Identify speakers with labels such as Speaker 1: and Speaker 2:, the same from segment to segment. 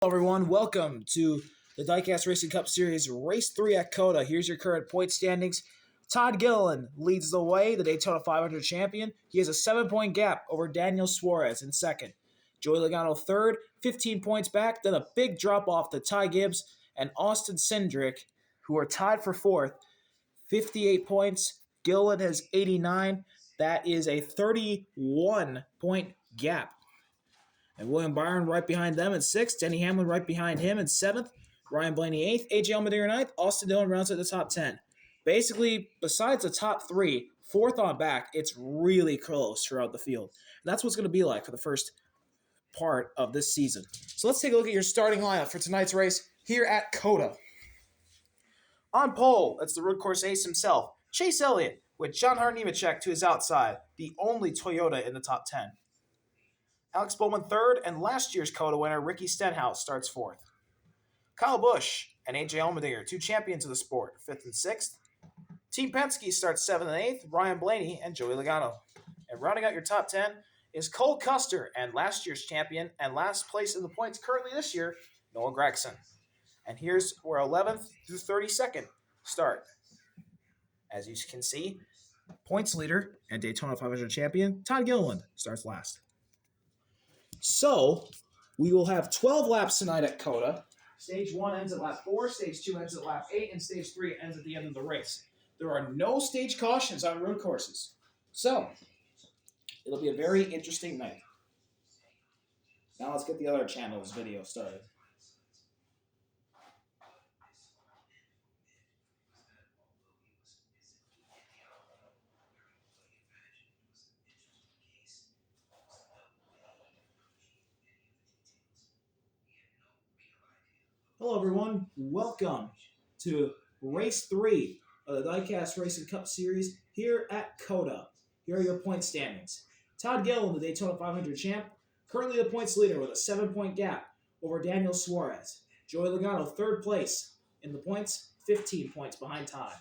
Speaker 1: Hello everyone, welcome to the Diecast Racing Cup Series Race 3 at COTA. Here's your current point standings. Todd Gilliland leads the way, the Daytona 500 champion. He has a 7-point gap over Daniel Suarez in second. Joey Logano third, 15 points back, then a big drop off to Ty Gibbs and Austin Cindric, who are tied for fourth, 58 points. Gilliland has 89. That is a 31-point gap. And William Byron right behind them in sixth. Denny Hamlin right behind him in seventh. Ryan Blaney eighth. AJ Allmendinger ninth. Austin Dillon rounds out the top 10. Basically, besides the top three, fourth on back, it's really close throughout the field. And that's what's going to be like for the first part of this season. So let's take a look at your starting lineup for tonight's race here at COTA. On pole, that's the road course ace himself, Chase Elliott, with John Hart Nemechek to his outside, the only Toyota in the top 10. Alex Bowman third, and last year's COTA winner Ricky Stenhouse starts fourth. Kyle Busch and AJ Allmendinger, two champions of the sport, fifth and sixth. Team Penske starts seventh and eighth, Ryan Blaney and Joey Logano. And rounding out your top 10 is Cole Custer and last year's champion and last place in the points currently this year, Noah Gragson. And here's where 11th through 32nd start. As you can see, points leader and Daytona 500 champion Todd Gilliland starts last. So, we will have 12 laps tonight at COTA. Stage 1 ends at lap 4, Stage 2 ends at lap 8, and Stage 3 ends at the end of the race. There are no stage cautions on road courses. So, it'll be a very interesting night. Now let's get the other channel's video started. Hello everyone, welcome to Race 3 of the Diecast Racing Cup Series here at COTA. Here are your point standings. Todd Gilliland, the Daytona 500 champ, currently the points leader with a 7-point gap over Daniel Suarez. Joey Logano, third place in the points, 15 points behind Todd.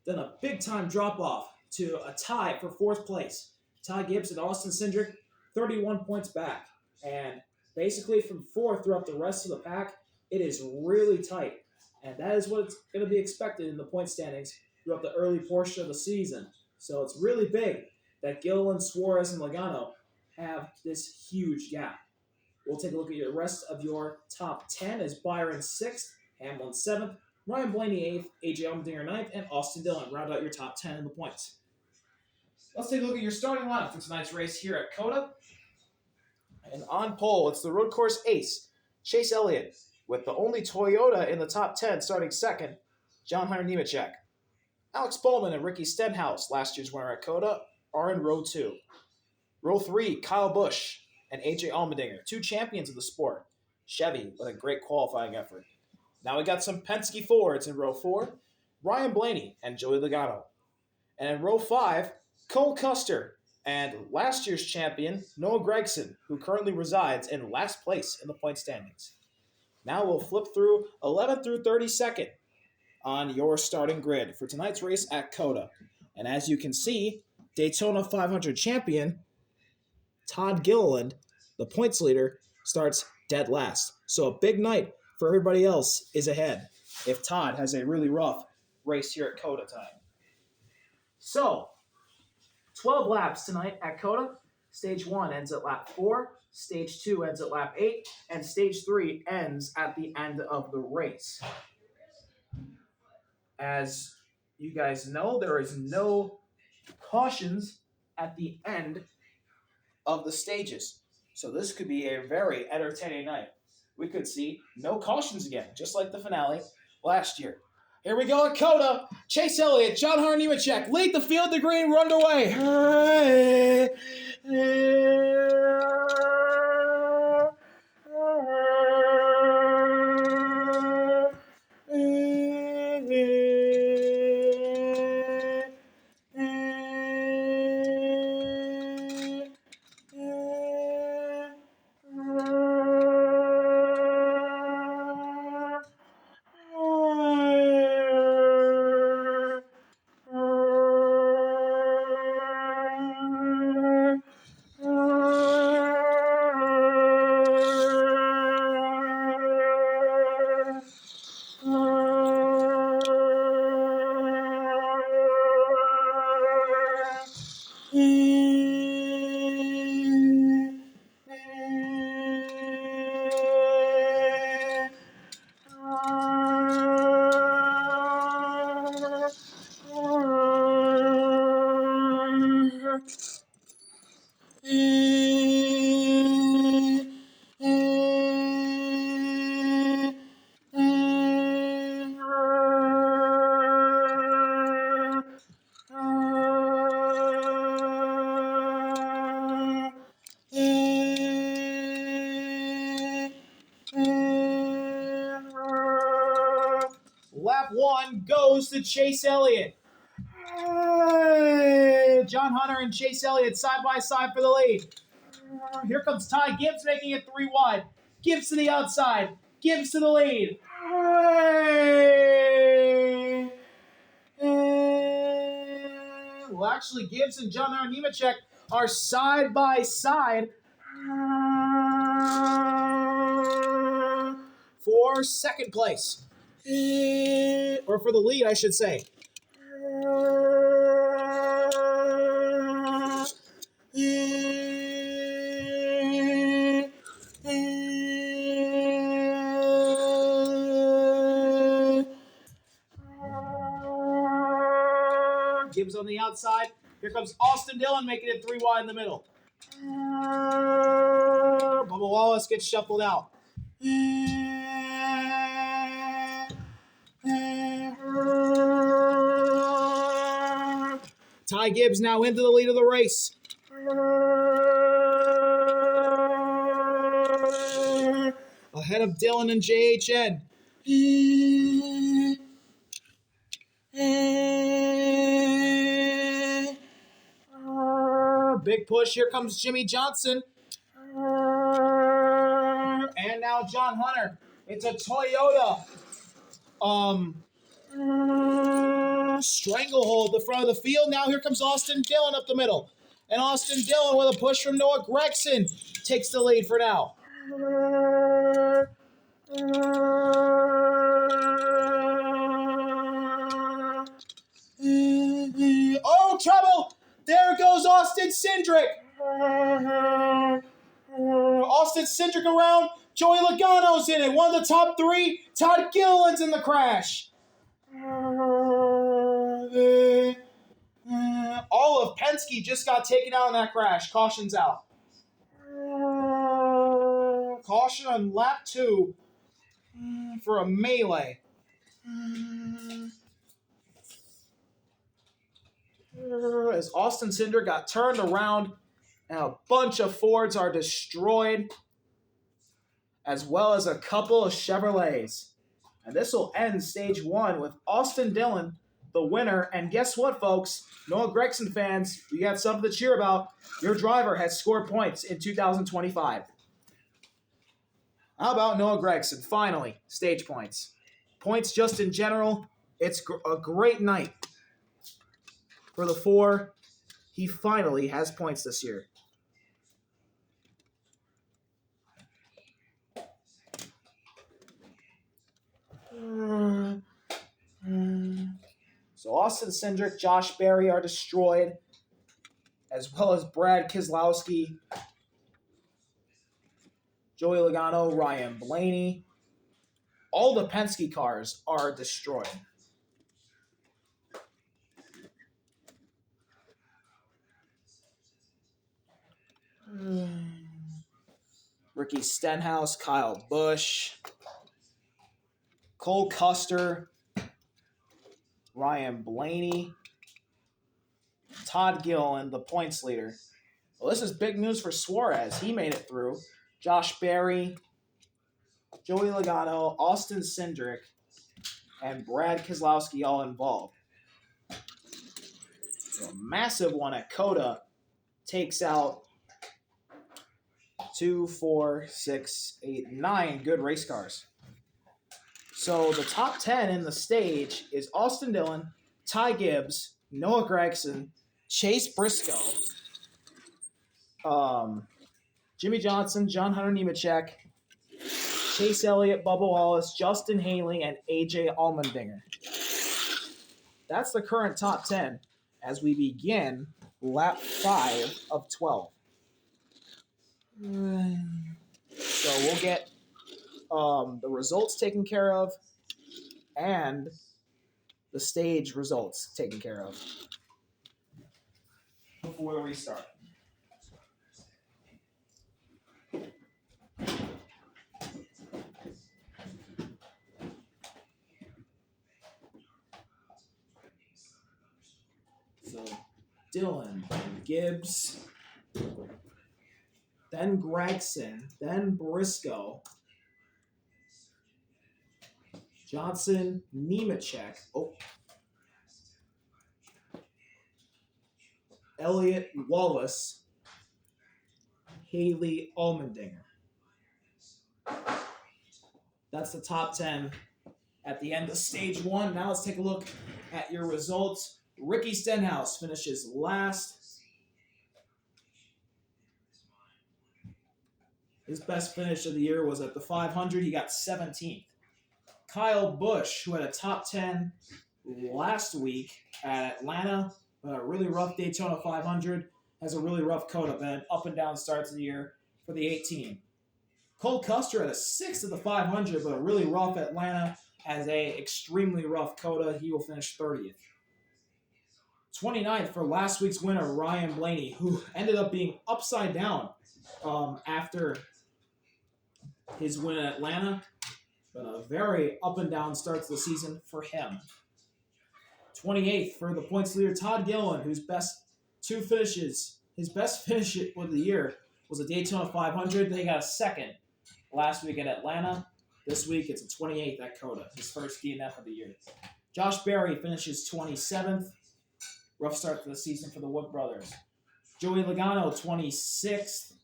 Speaker 1: Then a big-time drop-off to a tie for fourth place. Ty Gibbs and Austin Cindric, 31 points back. And basically from fourth throughout the rest of the pack, it is really tight, and that is what's going to be expected in the point standings throughout the early portion of the season. So it's really big that Gilliland, Suarez, and Logano have this huge gap. We'll take a look at the rest of your top 10 as Byron 6th, Hamlin 7th, Ryan Blaney 8th, AJ Allmendinger 9th, and Austin Dillon round out your top 10 in the points. Let's take a look at your starting lineup for tonight's race here at COTA. And on pole, it's the road course ace, Chase Elliott, with the only Toyota in the top 10 starting second, John Hunter Nemechek. Alex Bowman and Ricky Stenhouse, last year's winner at COTA, are in row 2. Row 3, Kyle Busch and AJ Allmendinger, two champions of the sport. Chevy with a great qualifying effort. Now we got some Penske Fords in row 4, Ryan Blaney and Joey Logano. And in row 5, Cole Custer and last year's champion, Noah Gragson, who currently resides in last place in the point standings. Now we'll flip through 11th through 32nd on your starting grid for tonight's race at COTA. And as you can see, Daytona 500 champion Todd Gilliland, the points leader, starts dead last. So a big night for everybody else is ahead if Todd has a really rough race here at COTA time. So, 12 laps tonight at COTA. Stage 1 ends at lap 4. Stage 2 ends at lap 8, and Stage 3 ends at the end of the race. As you guys know, there is no cautions at the end of the stages. So this could be a very entertaining night. We could see no cautions again, just like the finale last year. Here we go at COTA. Chase Elliott, John Hunter Nemechek lead the field to green, we're underway. Lap 1 goes to Chase Elliott. John Hunter and Chase Elliott side by side for the lead. Here comes Ty Gibbs making it 3 wide. Gibbs to the outside. Gibbs to the lead. Well, actually, Gibbs and John Hunter Nemechek are side by side for second place. Or for the lead, I should say. Gibbs on the outside. Here comes Austin Dillon making it 3 wide in the middle. Bubba Wallace gets shuffled out. Ty Gibbs now into the lead of the race. Ahead of Dillon and JHN. Big push. Here comes Jimmy Johnson. And now John Hunter. It's a Toyota stranglehold at the front of the field. Now here comes Austin Dillon up the middle. And Austin Dillon with a push from Noah Gregson takes the lead for now. Oh, trouble! There goes Austin Cindric. Austin Cindric around. Joey Logano's in it. One of the top 3. Todd Gilliland's in the crash. All of Penske just got taken out in that crash. Caution's out. Caution on lap 2 for a melee. As Austin Cindric got turned around, and a bunch of Fords are destroyed, as well as a couple of Chevrolets. And this will end stage 1 with Austin Dillon, the winner. And guess what, folks? Noah Gregson fans, you got something to cheer about. Your driver has scored points in 2025. How about Noah Gregson? Finally, stage points. Points just in general. It's a great night for the 4. He finally has points this year. So Austin Cindric, Josh Berry are destroyed, as well as Brad Keselowski, Joey Logano, Ryan Blaney. All the Penske cars are destroyed. Ricky Stenhouse, Kyle Busch, Cole Custer, Ryan Blaney, Todd Gilliland, the points leader. Well, this is big news for Suarez. He made it through. Josh Berry, Joey Logano, Austin Cindric, and Brad Keselowski all involved. So a massive one at COTA takes out 2, 4, 6, 8, 9 good race cars. So the top 10 in the stage is Austin Dillon, Ty Gibbs, Noah Gregson, Chase Briscoe, Jimmy Johnson, John Hunter Nemechek, Chase Elliott, Bubba Wallace, Justin Haley, and AJ Allmendinger. That's the current top 10 as we begin lap 5 of 12. So we'll get the results taken care of and the stage results taken care of before we restart. So Dillon, Gibbs, then Gregson, then Briscoe, Johnson, Nemechek. Oh. Elliott, Wallace, Haley, Allmendinger. That's the top 10 at the end of stage 1. Now let's take a look at your results. Ricky Stenhouse finishes last. His best finish of the year was at the 500. He got 17th. Kyle Busch, who had a top 10 last week at Atlanta, a really rough Daytona 500, has a really rough COTA, been up and down starts of the year for the 18. Cole Custer had a 6th of the 500, but a really rough Atlanta, has a extremely rough COTA. He will finish 30th. 29th for last week's winner, Ryan Blaney, who ended up being upside down after his win at Atlanta. But a very up and down start to the season for him. 28th for the points leader, Todd Gilliland, whose best finish of the year was a Daytona 500. They got a 2nd last week at Atlanta. This week it's a 28th at COTA, his first DNF of the year. Josh Berry finishes 27th. Rough start to the season for the Wood brothers. Joey Logano, 26th.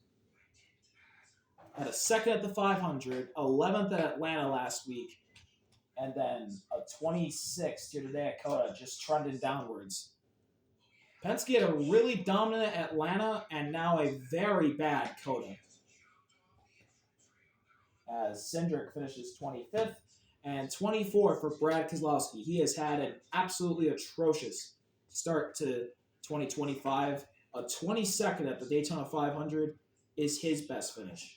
Speaker 1: Had a 2nd at the 500, 11th at Atlanta last week, and then a 26th here today at COTA, just trending downwards. Penske had a really dominant Atlanta and now a very bad COTA. As Cindric finishes 25th, and 24th for Brad Keselowski. He has had an absolutely atrocious start to 2025. A 22nd at the Daytona 500 is his best finish.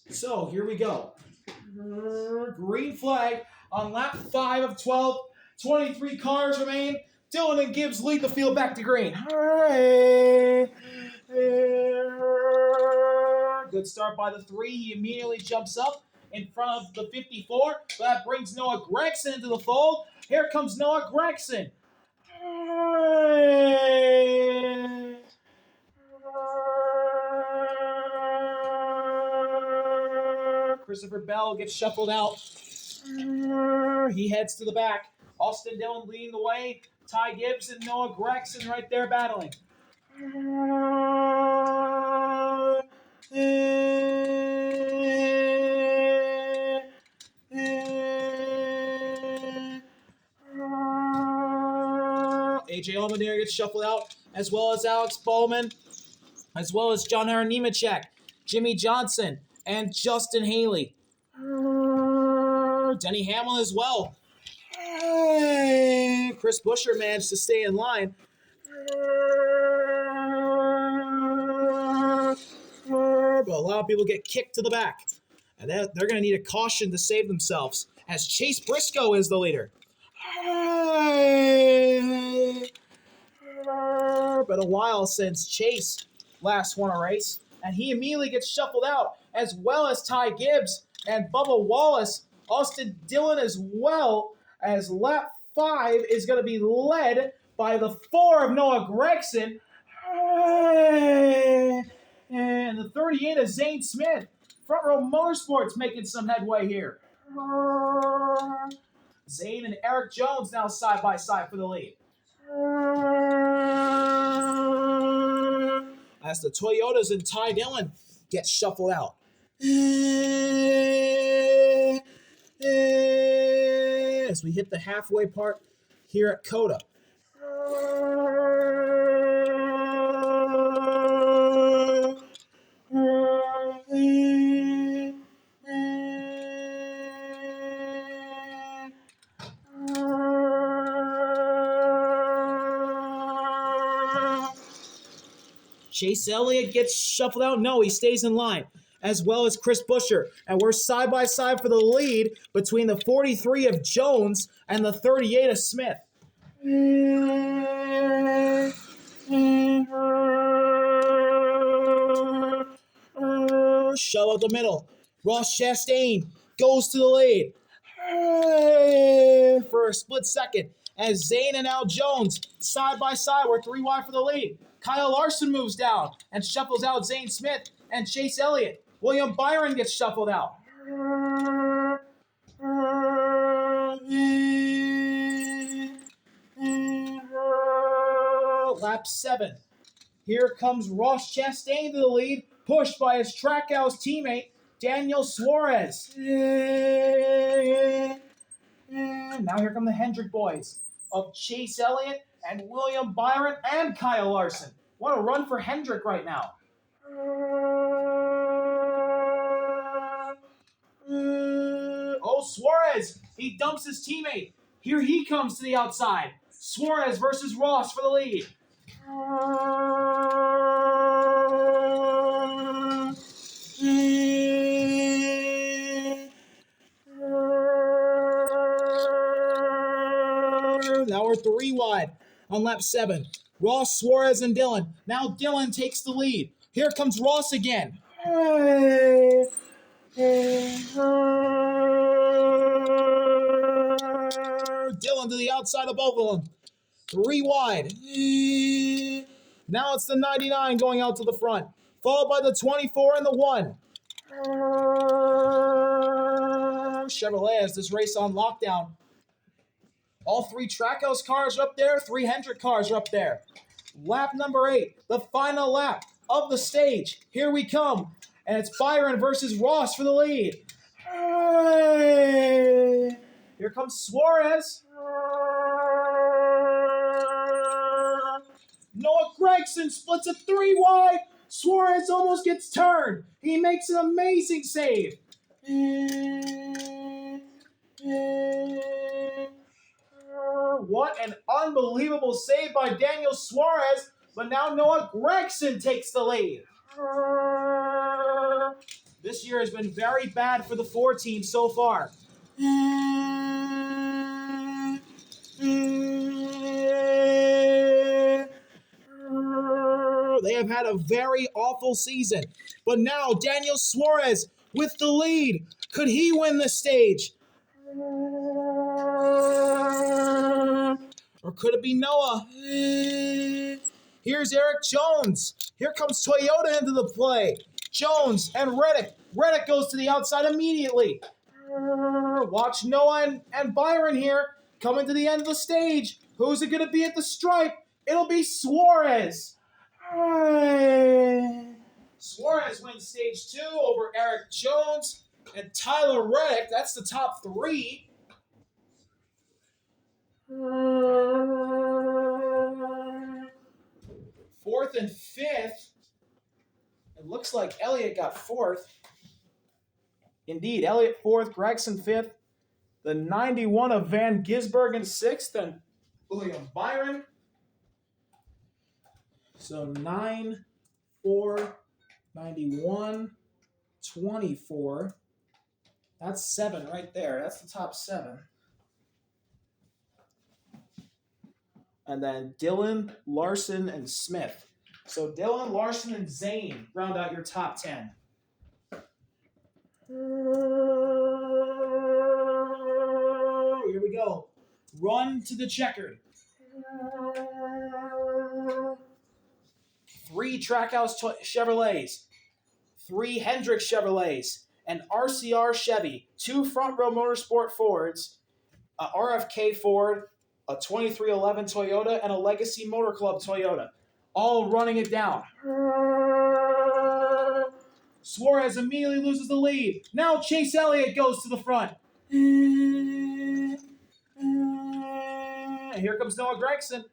Speaker 1: So, here we go. Green flag on lap 5 of 12. 23 cars remain. Dillon and Gibbs lead the field back to green. Good start by the 3. He immediately jumps up in front of the 54. That brings Noah Gragson into the fold. Here comes Noah Gragson. Christopher Bell gets shuffled out. He heads to the back. Austin Dillon leading the way. Ty Gibbs and Noah Gragson right there battling. AJ Allmendinger gets shuffled out, as well as Alex Bowman, as well as John Aaron Nemechek, Jimmy Johnson, and Justin Haley. Denny Hamlin as well. Chris Buescher managed to stay in line. But a lot of people get kicked to the back. And they're going to need a caution to save themselves, as Chase Briscoe is the leader. Been a while since Chase last won a race, and he immediately gets shuffled out, as well as Ty Gibbs and Bubba Wallace. Austin Dillon as well, as lap 5 is going to be led by the 4 of Noah Gragson. And the 38 of Zane Smith. Front Row Motorsports making some headway here. Zane and Eric Jones now side by side for the lead. As the Toyotas and Ty Dillon get shuffled out. As we hit the halfway part here at COTA. Chase Elliott gets shuffled out. No, he stays in line, as well as Chris Buescher. And we're side by side for the lead between the 43 of Jones and the 38 of Smith. Shove out the middle. Ross Chastain goes to the lead for a split second, as Zane and Al Jones side by side. We're 3 wide for the lead. Kyle Larson moves down and shuffles out Zane Smith and Chase Elliott. William Byron gets shuffled out. Lap 7. Here comes Ross Chastain to the lead, pushed by his Trackhouse teammate, Daniel Suarez. Now here come the Hendrick boys of Chase Elliott and William Byron and Kyle Larson. What a run for Hendrick right now. Oh, Suarez, he dumps his teammate. Here he comes to the outside. Suarez versus Ross for the lead. Now we're 3 wide on lap 7. Ross, Suarez, and Dylan. Now Dylan takes the lead. Here comes Ross again. Dylan to the outside of both of them. 3 wide. Now it's the 99 going out to the front, followed by the 24 and the 1. Chevrolet has this race on lockdown. All 3 Trackhouse cars are up there, 3 Hendrick cars are up there. Lap number 8, the final lap of the stage. Here we come. And it's Byron versus Ross for the lead. Here comes Suarez. Noah Gragson splits a 3 wide. Suarez almost gets turned. He makes an amazing save. What an unbelievable save by Daniel Suarez. But now Noah Gragson takes the lead. This year has been very bad for the 4 teams so far. They have had a very awful season. But now Daniel Suarez with the lead. Could he win the stage? Or could it be Noah? Here's Eric Jones. Here comes Toyota into the play. Jones and Reddick. Reddick goes to the outside immediately. Watch Noah and Byron here coming to the end of the stage. Who's it going to be at the stripe? It'll be Suarez. Suarez wins stage 2 over Eric Jones and Tyler Reddick. That's the top 3. Fourth and 5th. It looks like Elliott got 4th. Indeed, Elliott 4th, Gragson 5th. The 91 of Van Gisbergen 6th, and William Byron. So 9, 4, 91, 24. That's 7 right there. That's the top 7. And then Dylan, Larson, and Smith. So Dylan, Larson, and Zane round out your top 10. Here we go. Run to the checkered. 3 Trackhouse Chevrolets, 3 Hendrick Chevrolets, an RCR Chevy, 2 Front Row Motorsport Fords, a RFK Ford, a 2311 Toyota, and a Legacy Motor Club Toyota, all running it down. Suarez immediately loses the lead. Now Chase Elliott goes to the front. And here comes Noah Gragson.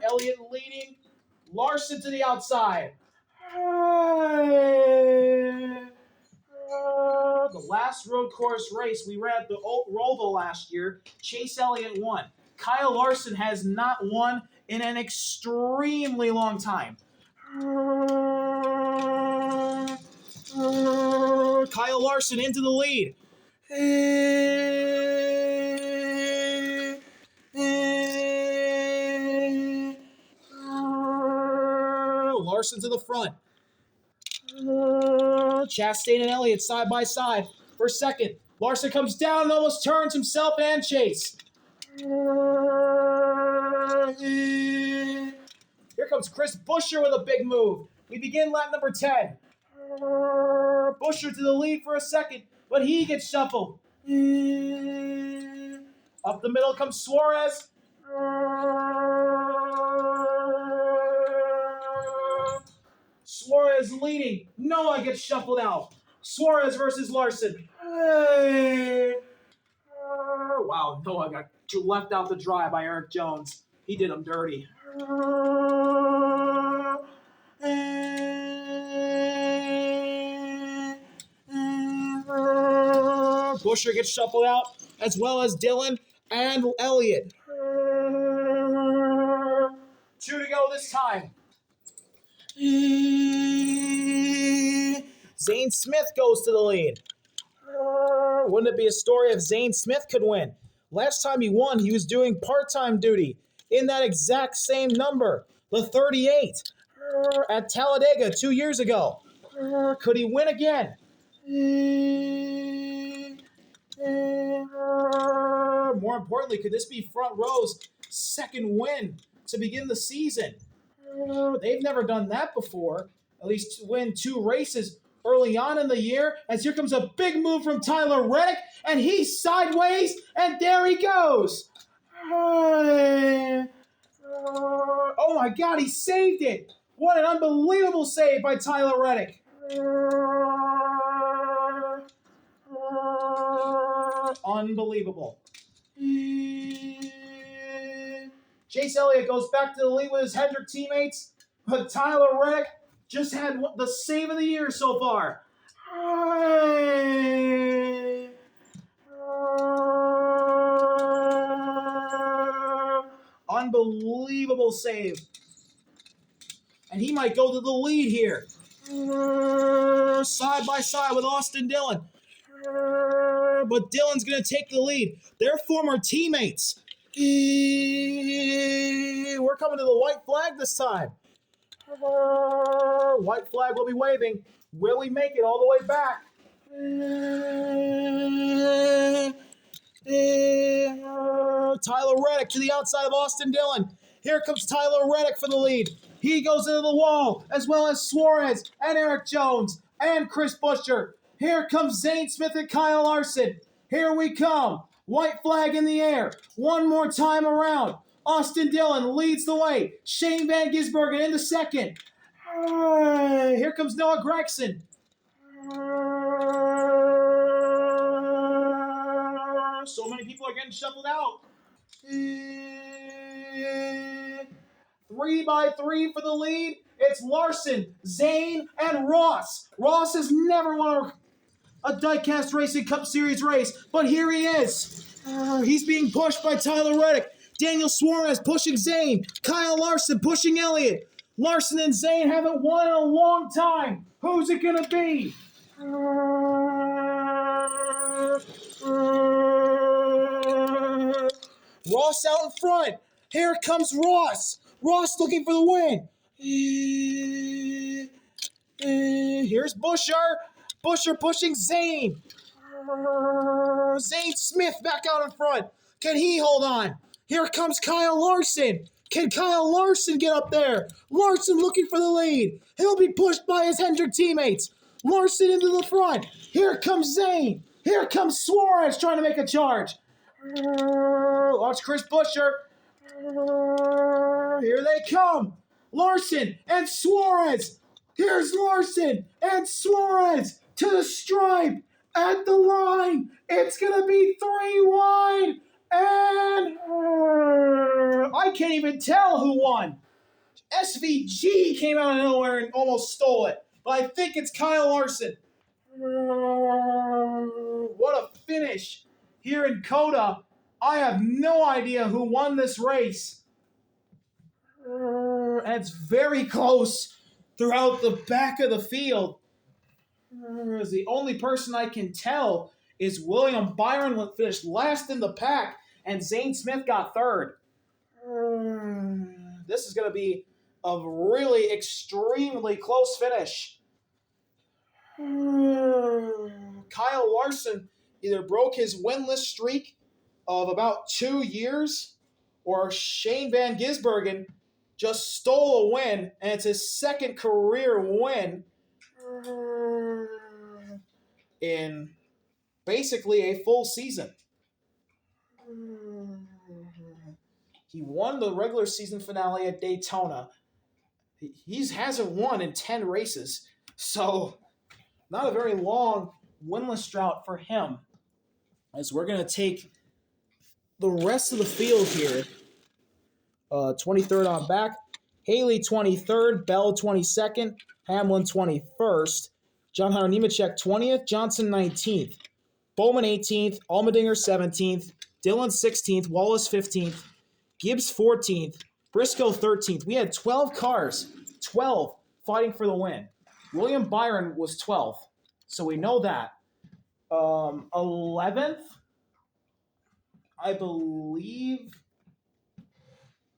Speaker 1: Elliott leading. Larson to the outside. The last road course race we ran at the Roval last year, Chase Elliott won. Kyle Larson has not won in an extremely long time. Kyle Larson into the lead. Larson to the front. Chastain and Elliott side by side for second. Larson comes down and almost turns himself and Chase. Here comes Chris Buescher with a big move. We begin lap number 10. Buescher to the lead for a second, but he gets shuffled. Up the middle comes Suarez. Suarez leading. Noah gets shuffled out. Suarez versus Larson. Wow, Noah got left out to dry by Eric Jones. He did him dirty. Buescher gets shuffled out, as well as Dylan and Elliott. 2 to go this time. Zane Smith goes to the lead. Wouldn't it be a story if Zane Smith could win? Last time he won, he was doing part-time duty in that exact same number, the 38, at Talladega 2 years ago. Could he win again? More importantly, could this be Front Row's second win to begin the season? They've never done that before, at least to win 2 races early on in the year, as here comes a big move from Tyler Reddick, and he's sideways, and there he goes. Oh my God, he saved it. What an unbelievable save by Tyler Reddick. Unbelievable. Chase Elliott goes back to the lead with his Hendrick teammates, but Tyler Reddick just had the save of the year so far. Unbelievable save. And he might go to the lead here. Side by side with Austin Dillon. But Dillon's going to take the lead. They're former teammates. We're coming to the white flag this time. White flag will be waving. Will he make it all the way back? Tyler Reddick to the outside of Austin Dillon. Here comes Tyler Reddick for the lead. He goes into the wall, as well as Suarez and Eric Jones and Chris Buescher. Here comes Zane Smith and Kyle Larson. Here we come. White flag in the air. One more time around. Austin Dillon leads the way. Shane Van Gisbergen in the second. Here comes Noah Gregson. So many people are getting shuffled out. 3x3 for the lead. It's Larson, Zane, and Ross. Ross has never won a Diecast Racing Cup Series race, but here he is. He's being pushed by Tyler Reddick. Daniel Suarez pushing Zane. Kyle Larson pushing Elliott. Larson and Zane haven't won in a long time. Who's it going to be? Ross out in front. Here comes Ross. Ross looking for the win. Here's Buescher. Buescher pushing Zane. Zane Smith back out in front. Can he hold on? Here comes Kyle Larson. Can Kyle Larson get up there? Larson looking for the lead. He'll be pushed by his Hendrick teammates. Larson into the front. Here comes Zane. Here comes Suarez trying to make a charge. Watch Chris Buescher. Here they come. Larson and Suarez. Here's Larson and Suarez to the stripe at the line. It's going to be 3 wide. And I can't even tell who won. SVG came out of nowhere and almost stole it. But I think it's Kyle Larson. What a finish here in COTA. I have no idea who won this race. And it's very close throughout the back of the field. The only person I can tell is William Byron finished last in the pack, and Zane Smith got third. This is going to be a really extremely close finish. Kyle Larson either broke his winless streak of about 2 years, or Shane Van Gisbergen just stole a win, and it's his second career win in basically a full season. He won the regular season finale at Daytona. He hasn't won in 10 races, so not a very long winless drought for him. As we're going to take the rest of the field here. 23rd on back. Haley 23rd, Bell 22nd, Hamlin 21st, John Hunter Nemechek 20th, Johnson 19th, Bowman 18th, Allmendinger 17th, Dillon 16th, Wallace 15th, Gibbs 14th, Briscoe 13th. We had 12 cars, 12 fighting for the win. William Byron was 12th, so we know that. 11th, I believe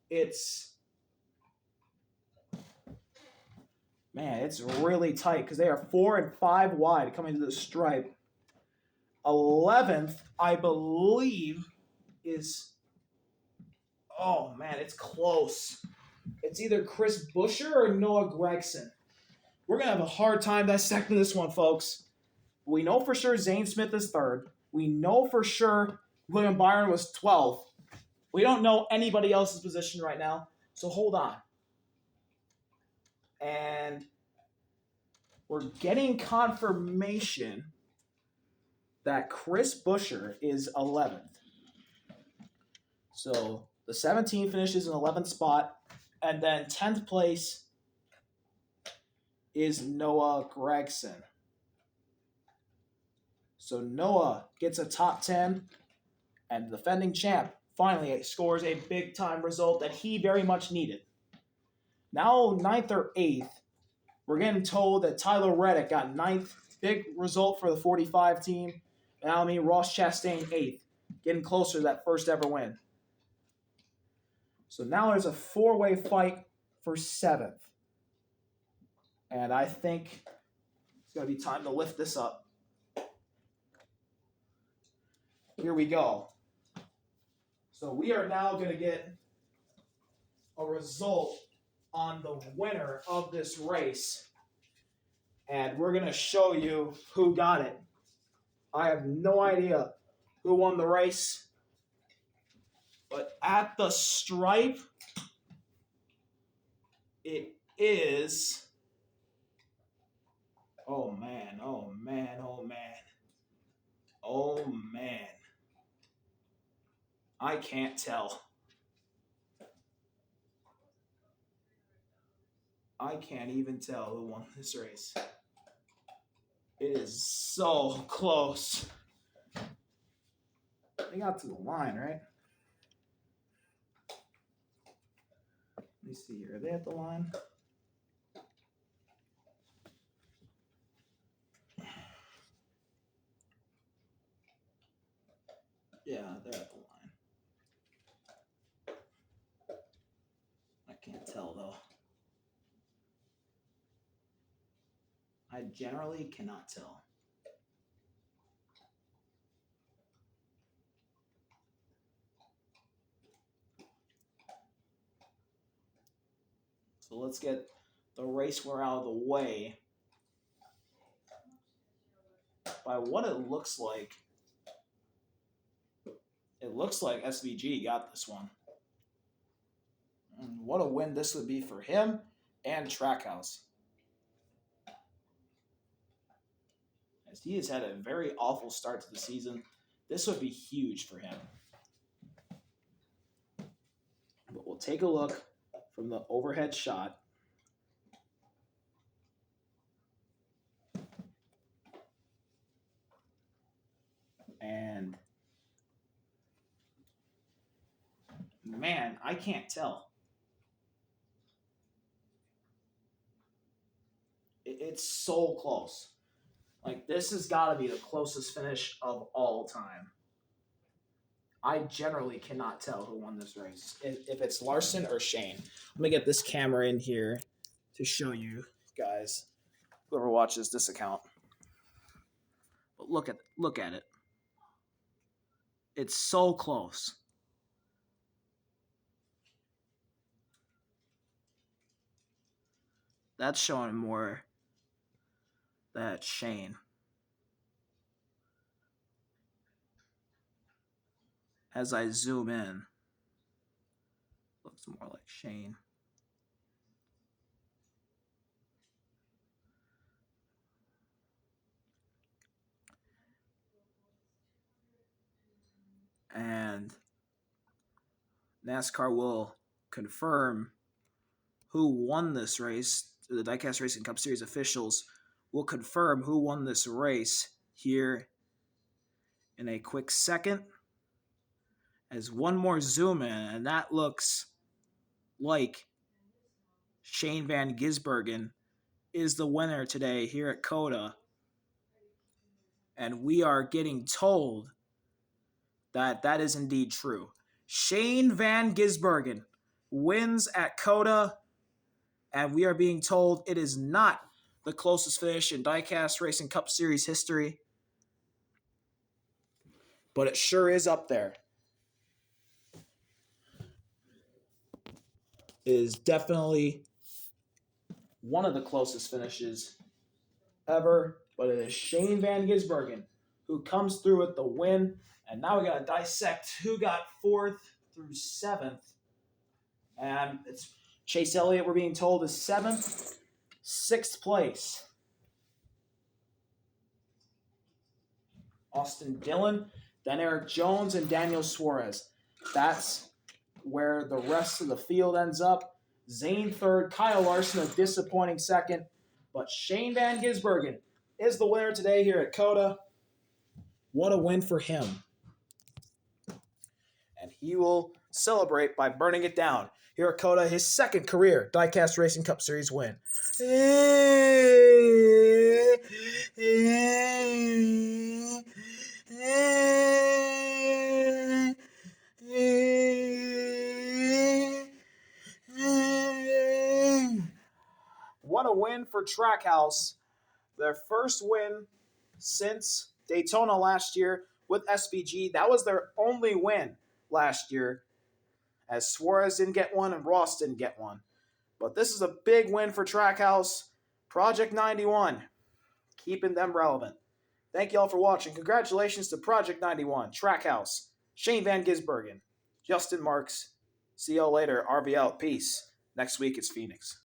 Speaker 1: it's really tight because they are 4 and 5 wide coming to the stripe. 11th, I believe, is it's close. It's either Chris Buescher or Noah Gragson. We're going to have a hard time dissecting this one, folks. We know for sure Zane Smith is 3rd. We know for sure William Byron was 12th. We don't know anybody else's position right now, so hold on. And we're getting confirmation that Chris Buescher is 11th. So the 17th finishes in 11th spot, and then 10th place is Noah Gragson. So Noah gets a top 10, and the defending champ finally scores a big-time result that he very much needed. Now 9th or 8th, we're getting told that Tyler Reddick got 9th. Big result for the 45 team. And Ross Chastain 8th, getting closer to that first ever win. So now there's a 4-way fight for 7th. And I think it's going to be time to lift this up. Here we go. So we are now going to get a result on the winner of this race. And we're going to show you who got it. I have no idea who won the race. But at the stripe, it is... Oh, man. I can't tell. I can't even tell who won this race. It is so close. They got to the line, right? Let me see here. Are they at the line? Yeah, they're at the line. I can't tell, though. I generally cannot tell. So let's get the race we're out of the way. By what it looks like SVG got this one. And what a win this would be for him and Trackhouse. As he has had a very awful start to the season, this would be huge for him. But we'll take a look from the overhead shot. And man, I can't tell. It's so close. Like, this has got to be the closest finish of all time. I generally cannot tell who won this race. If it's Larson or Shane. Let me get this camera in here to show you guys, whoever watches this account. But look at it. It's so close. That's showing more that Shane. As I zoom in, looks more like Shane. And NASCAR will confirm who won this race. The Diecast Racing Cup Series officials will confirm who won this race here in a quick second. As one more zoom in, and that looks like Shane Van Gisbergen is the winner today here at COTA. And we are getting told that that is indeed true. Shane Van Gisbergen wins at COTA, and we are being told it is not the closest finish in Diecast Racing Cup Series history, but it sure is up there. It is definitely one of the closest finishes ever, but it is Shane Van Gisbergen who comes through with the win. And now we got to dissect who got 4th through 7th. And it's Chase Elliott, we're being told, is 7th. 6th place, Austin Dillon, then Eric Jones and Daniel Suarez. That's where the rest of the field ends up. Zane 3rd, Kyle Larson a disappointing 2nd, but Shane Van Gisbergen is the winner today here at COTA. What a win for him. And he will celebrate by burning it down here at COTA, his 2nd career Diecast Racing Cup Series win. What a win for Trackhouse. Their first win since Daytona last year with SVG. That was their only win last year, as Suarez didn't get one and Ross didn't get one. But this is a big win for Trackhouse. Project 91, keeping them relevant. Thank you all for watching. Congratulations to Project 91, Trackhouse, Shane Van Gisbergen, Justin Marks. See y'all later. RV out. Peace. Next week it's Phoenix.